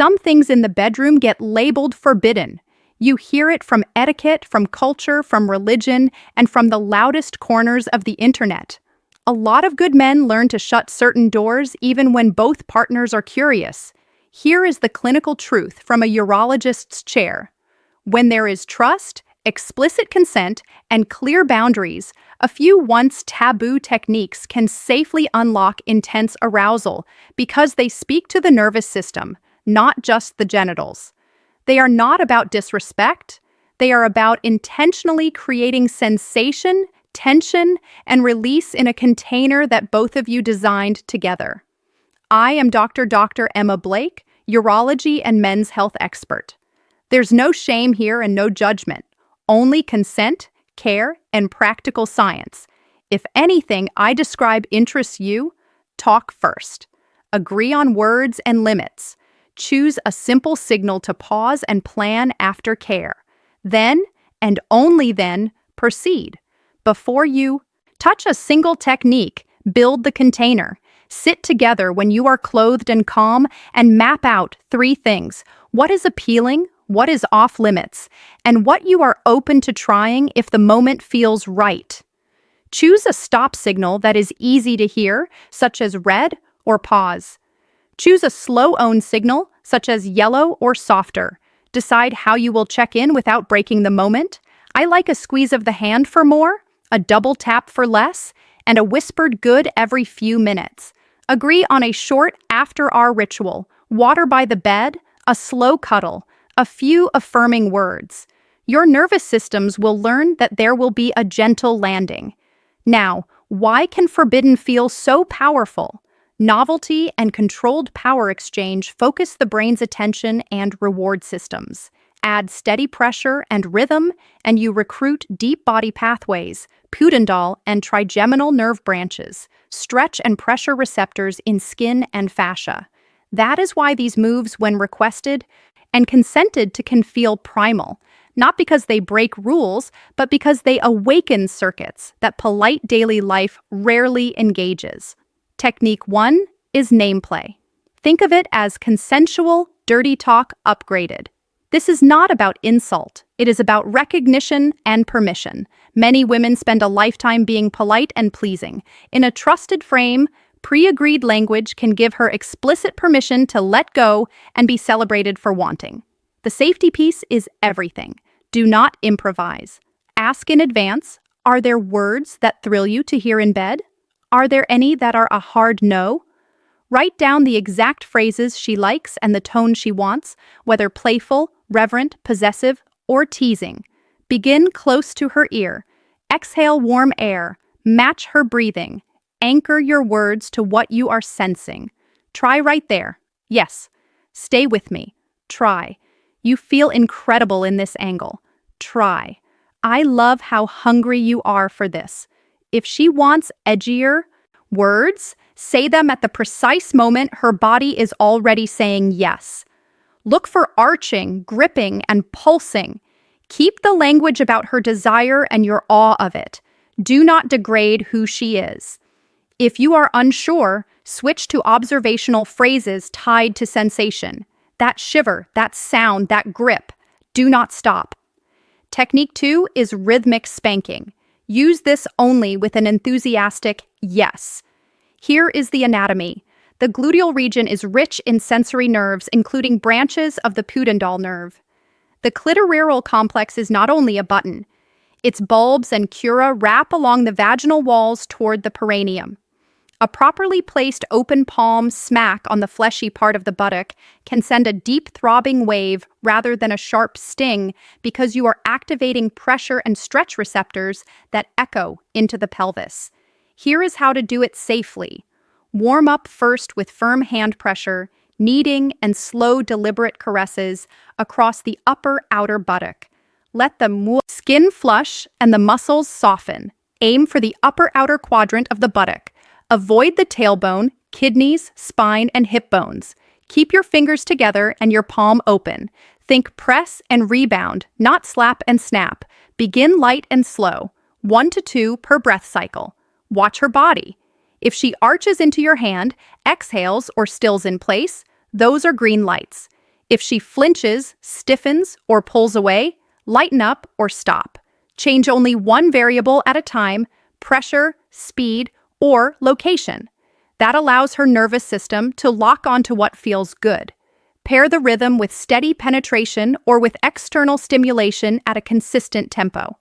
Some things in the bedroom get labeled forbidden. You hear it from etiquette, from culture, from religion, and from the loudest corners of the internet. A lot of good men learn to shut certain doors even when both partners are curious. Here is the clinical truth from a urologist's chair. When there is trust, explicit consent, and clear boundaries, a few once taboo techniques can safely unlock intense arousal because they speak to the nervous system, not just the genitals. They are not about disrespect. They are about intentionally creating sensation, tension, and release in a container that both of you designed together. I am Dr. Emma Blake, urology and men's health expert. There's no shame here and no judgment, only consent, care, and practical science. If anything I describe interests you, talk first. Agree on words and limits. Choose a simple signal to pause and plan after care. Then, and only then, proceed. Before you touch a single technique, build the container. Sit together when you are clothed and calm and map out 3 things: what is appealing, what is off limits, and what you are open to trying if the moment feels right. Choose a stop signal that is easy to hear, such as red or pause. Choose a slow on signal, such as yellow or softer. Decide how you will check in without breaking the moment. I like a squeeze of the hand for more, a double tap for less, and a whispered good every few minutes. Agree on a short after-hour ritual, water by the bed, a slow cuddle, a few affirming words. Your nervous systems will learn that there will be a gentle landing. Now, why can forbidden feel so powerful? Novelty and controlled power exchange focus the brain's attention and reward systems. Add steady pressure and rhythm, and you recruit deep body pathways, pudendal and trigeminal nerve branches, stretch and pressure receptors in skin and fascia. That is why these moves, when requested and consented to, can feel primal, not because they break rules, but because they awaken circuits that polite daily life rarely engages. Technique 1 is name play. Think of it as consensual, dirty talk upgraded. This is not about insult. It is about recognition and permission. Many women spend a lifetime being polite and pleasing. In a trusted frame, pre-agreed language can give her explicit permission to let go and be celebrated for wanting. The safety piece is everything. Do not improvise. Ask in advance, are there words that thrill you to hear in bed? Are there any that are a hard no? Write down the exact phrases she likes and the tone she wants, whether playful, reverent, possessive, or teasing. Begin close to her ear. Exhale warm air. Match her breathing. Anchor your words to what you are sensing. Try right there. Yes. Stay with me. Try. You feel incredible in this angle. Try. I love how hungry you are for this. If she wants edgier words, say them at the precise moment her body is already saying yes. Look for arching, gripping, and pulsing. Keep the language about her desire and your awe of it. Do not degrade who she is. If you are unsure, switch to observational phrases tied to sensation. That shiver, that sound, that grip. Do not stop. Technique 2 is rhythmic spanking. Use this only with an enthusiastic yes. Here is the anatomy. The gluteal region is rich in sensory nerves, including branches of the pudendal nerve. The clitoral complex is not only a button. Its bulbs and cura wrap along the vaginal walls toward the perineum. A properly placed open palm smack on the fleshy part of the buttock can send a deep throbbing wave rather than a sharp sting because you are activating pressure and stretch receptors that echo into the pelvis. Here is how to do it safely. Warm up first with firm hand pressure, kneading and slow deliberate caresses across the upper outer buttock. Let the skin flush and the muscles soften. Aim for the upper outer quadrant of the buttock. Avoid the tailbone, kidneys, spine, and hip bones. Keep your fingers together and your palm open. Think press and rebound, not slap and snap. Begin light and slow, 1 to 2 per breath cycle. Watch her body. If she arches into your hand, exhales, or stills in place, those are green lights. If she flinches, stiffens, or pulls away, lighten up or stop. Change only one variable at a time: pressure, speed, or location. That allows her nervous system to lock onto what feels good. Pair the rhythm with steady penetration or with external stimulation at a consistent tempo.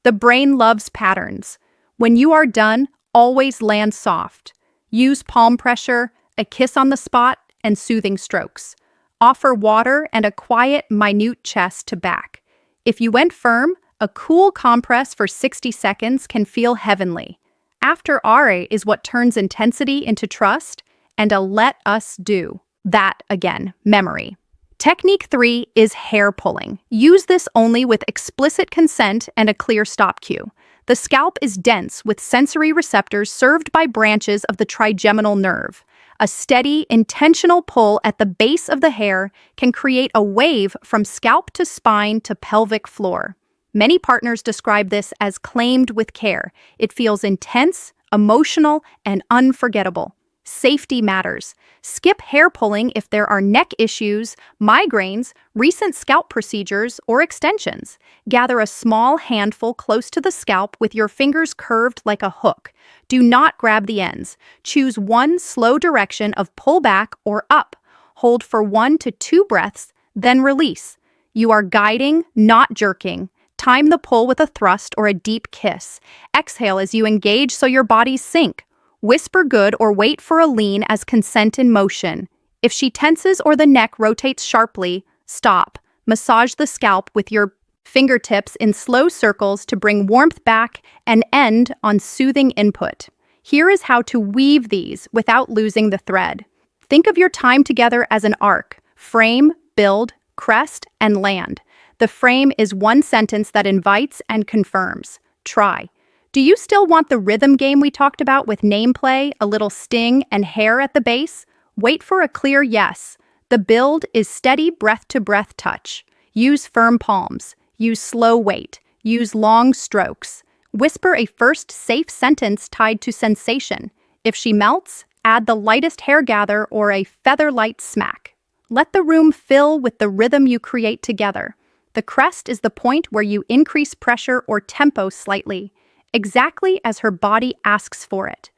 The brain loves patterns. When you are done, always land soft. Use palm pressure, a kiss on the spot, and soothing strokes. Offer water and a quiet, minute chest to back. If you went firm, a cool compress for 60 seconds can feel heavenly. After RA is what turns intensity into trust and a let us do. That, again, memory. Technique 3 is hair pulling. Use this only with explicit consent and a clear stop cue. The scalp is dense with sensory receptors served by branches of the trigeminal nerve. A steady, intentional pull at the base of the hair can create a wave from scalp to spine to pelvic floor. Many partners describe this as claimed with care. It feels intense, emotional, and unforgettable. Safety matters. Skip hair pulling if there are neck issues, migraines, recent scalp procedures, or extensions. Gather a small handful close to the scalp with your fingers curved like a hook. Do not grab the ends. Choose one slow direction of pull back or up. Hold for 1 to 2 breaths, then release. You are guiding, not jerking. Time the pull with a thrust or a deep kiss. Exhale as you engage so your bodies sink. Whisper good or wait for a lean as consent in motion. If she tenses or the neck rotates sharply, stop. Massage the scalp with your fingertips in slow circles to bring warmth back and end on soothing input. Here is how to weave these without losing the thread. Think of your time together as an arc: frame, build, crest, and land. The frame is one sentence that invites and confirms. Try. Do you still want the rhythm game we talked about with name play, a little sting, and hair at the base? Wait for a clear yes. The build is steady breath-to-breath touch. Use firm palms. Use slow weight. Use long strokes. Whisper a first safe sentence tied to sensation. If she melts, add the lightest hair gather or a feather-light smack. Let the room fill with the rhythm you create together. The crest is the point where you increase pressure or tempo slightly, exactly as her body asks for it.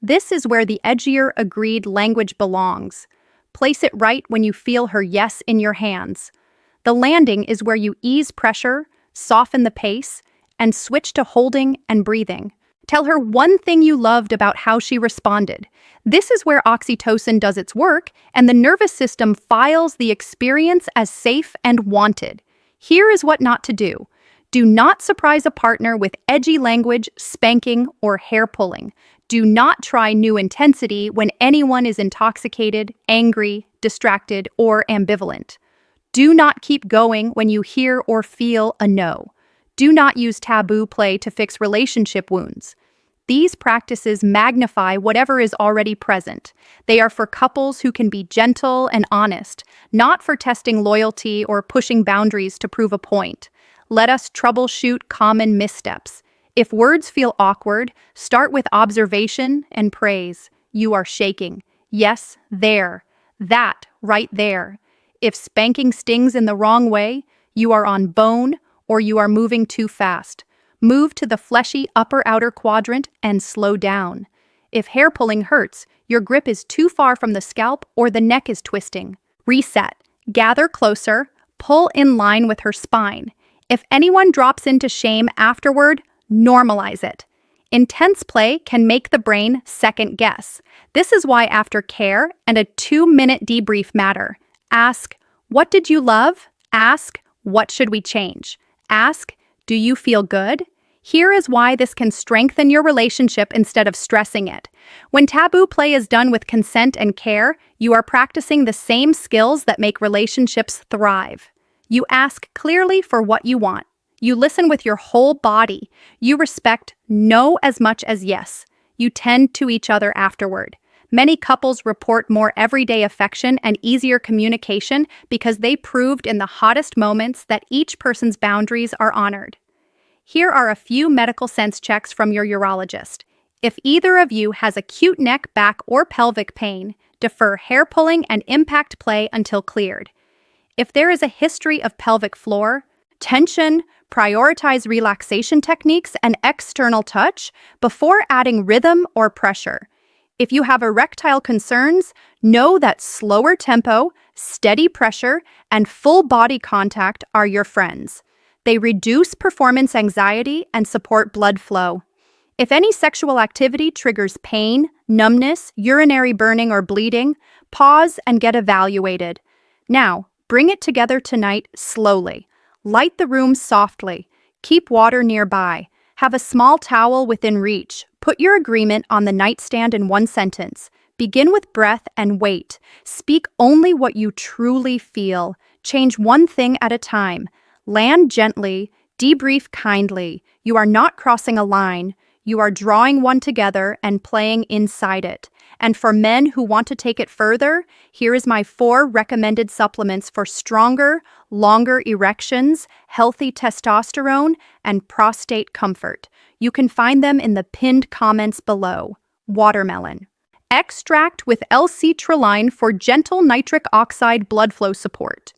This is where the edgier, agreed language belongs. Place it right when you feel her yes in your hands. The landing is where you ease pressure, soften the pace, and switch to holding and breathing. Tell her one thing you loved about how she responded. This is where oxytocin does its work, and the nervous system files the experience as safe and wanted. Here is what not to do. Do not surprise a partner with edgy language, spanking, or hair pulling. Do not try new intensity when anyone is intoxicated, angry, distracted, or ambivalent. Do not keep going when you hear or feel a no. Do not use taboo play to fix relationship wounds. These practices magnify whatever is already present. They are for couples who can be gentle and honest, not for testing loyalty or pushing boundaries to prove a point. Let us troubleshoot common missteps. If words feel awkward, start with observation and praise. You are shaking. Yes, there. That, right there. If spanking stings in the wrong way, you are on bone or you are moving too fast. Move to the fleshy upper-outer quadrant and slow down. If hair pulling hurts, your grip is too far from the scalp or the neck is twisting. Reset. Gather closer. Pull in line with her spine. If anyone drops into shame afterward, normalize it. Intense play can make the brain second guess. This is why after care and a 2-minute debrief matter. Ask, what did you love? Ask, what should we change? Ask, do you feel good? Here is why this can strengthen your relationship instead of stressing it. When taboo play is done with consent and care, you are practicing the same skills that make relationships thrive. You ask clearly for what you want. You listen with your whole body. You respect no as much as yes. You tend to each other afterward. Many couples report more everyday affection and easier communication because they proved in the hottest moments that each person's boundaries are honored. Here are a few medical sense checks from your urologist. If either of you has acute neck, back, or pelvic pain, defer hair pulling and impact play until cleared. If there is a history of pelvic floor tension, prioritize relaxation techniques and external touch before adding rhythm or pressure. If you have erectile concerns, know that slower tempo, steady pressure, and full body contact are your friends. They reduce performance anxiety and support blood flow. If any sexual activity triggers pain, numbness, urinary burning, or bleeding, pause and get evaluated. Now, bring it together tonight slowly. Light the room softly. Keep water nearby. Have a small towel within reach. Put your agreement on the nightstand in one sentence. Begin with breath and wait. Speak only what you truly feel. Change one thing at a time. Land gently. Debrief kindly. You are not crossing a line. You are drawing one together and playing inside it. And for men who want to take it further, here is my 4 recommended supplements for stronger, longer erections, healthy testosterone, and prostate comfort. You can find them in the pinned comments below. Watermelon. Extract with L-citrulline for gentle nitric oxide blood flow support.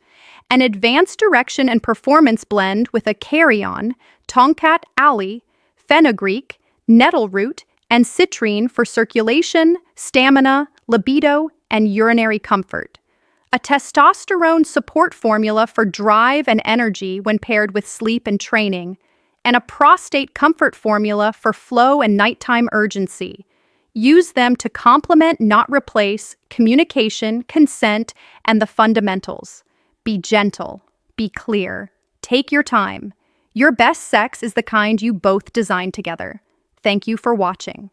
An advanced direction and performance blend with a carry-on, tonkat alley, fenugreek, nettle root, and citrine for circulation, stamina, libido, and urinary comfort. A testosterone support formula for drive and energy when paired with sleep and training, and a prostate comfort formula for flow and nighttime urgency. Use them to complement, not replace, communication, consent, and the fundamentals. Be gentle. Be clear. Take your time. Your best sex is the kind you both design together. Thank you for watching.